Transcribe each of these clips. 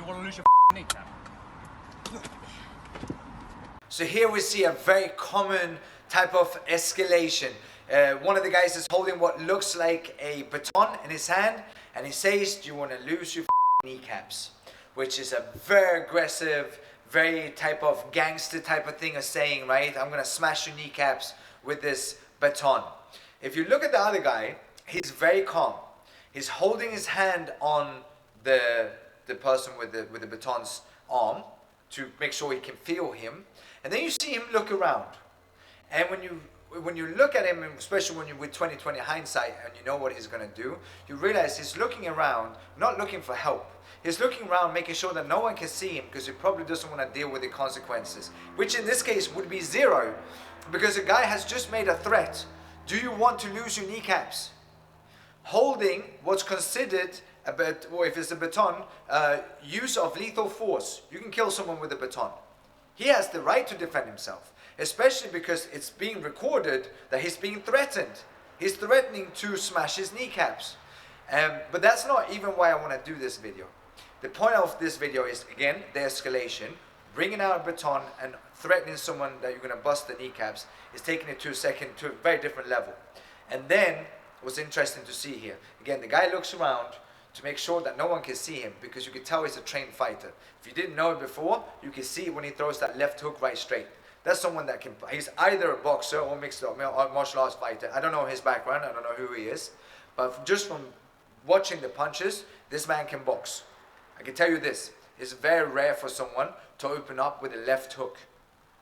you want to lose your kneecap? So here we see a very common type of escalation. One of the guys is holding what looks like a baton in his hand, and he says, do you want to lose your kneecaps? Which is a very aggressive, very type of gangster type of thing of saying, right? I'm going to smash your kneecaps with this baton. If you look at the other guy, he's very calm. He's holding his hand on the person with the baton's arm to make sure he can feel him. And then you see him look around. And when you look at him, especially when you're with 20/20 hindsight and you know what he's going to do, you realize he's looking around, not looking for help. He's looking around, making sure that no one can see him because he probably doesn't want to deal with the consequences, which in this case would be zero, because the guy has just made a threat. Do you want to lose your kneecaps? Holding what's considered or if it's a baton, use of lethal force. You can kill someone with a baton. He has the right to defend himself, especially because it's being recorded that he's being threatened. He's threatening to smash his kneecaps. But that's not even why I want to do this video. The point of this video is, again, the escalation. Bringing out a baton and threatening someone that you're going to bust the kneecaps is taking it to a very different level. And then, what's interesting to see here, again, the guy looks around to make sure that no one can see him, because you can tell he's a trained fighter. If you didn't know it before, you can see when he throws that left hook right straight. That's someone that can, he's either a boxer or mixed up martial arts fighter. I don't know his background, I don't know who he is, but just from watching the punches, this man can box. I can tell you this, it's very rare for someone to open up with a left hook.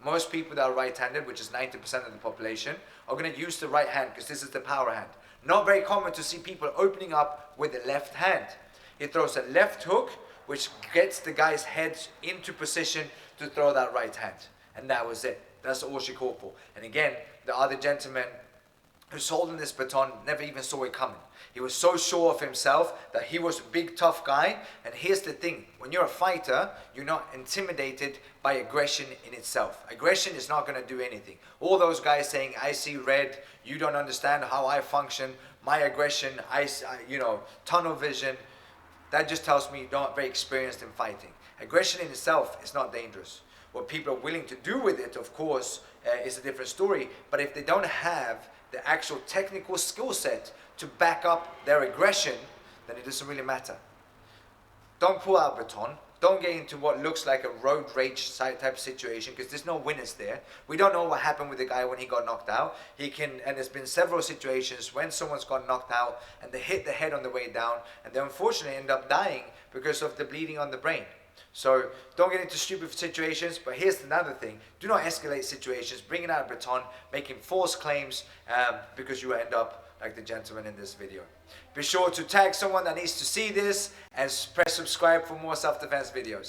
Most people that are right-handed, which is 90% of the population, are going to use the right hand because this is the power hand. Not very common to see people opening up with the left hand. He throws a left hook, which gets the guy's head into position to throw that right hand. And that was it. That's all she called for. And again, the other gentleman who's holding this baton never even saw it coming. He was so sure of himself that he was a big tough guy. And here's the thing, when you're a fighter, you're not intimidated by aggression in itself. Aggression is not going to do anything. All those guys saying, I see red, you don't understand how I function, my aggression, tunnel vision, that just tells me you're not very experienced in fighting. Aggression in itself is not dangerous. What people are willing to do with it, of course, is a different story. But if they don't have the actual technical skill set to back up their aggression, then it doesn't really matter. Don't pull out a baton. Don't get into what looks like a road rage type situation, because there's no winners there. We don't know what happened with the guy when he got knocked out. And there's been several situations when someone's got knocked out and they hit the head on the way down, and they unfortunately end up dying because of the bleeding on the brain. So don't get into stupid situations. But here's another thing, do not escalate situations, bringing out a baton, making false claims, because you end up like the gentleman in this video. Be sure to tag someone that needs to see this, and press subscribe for more self-defense videos.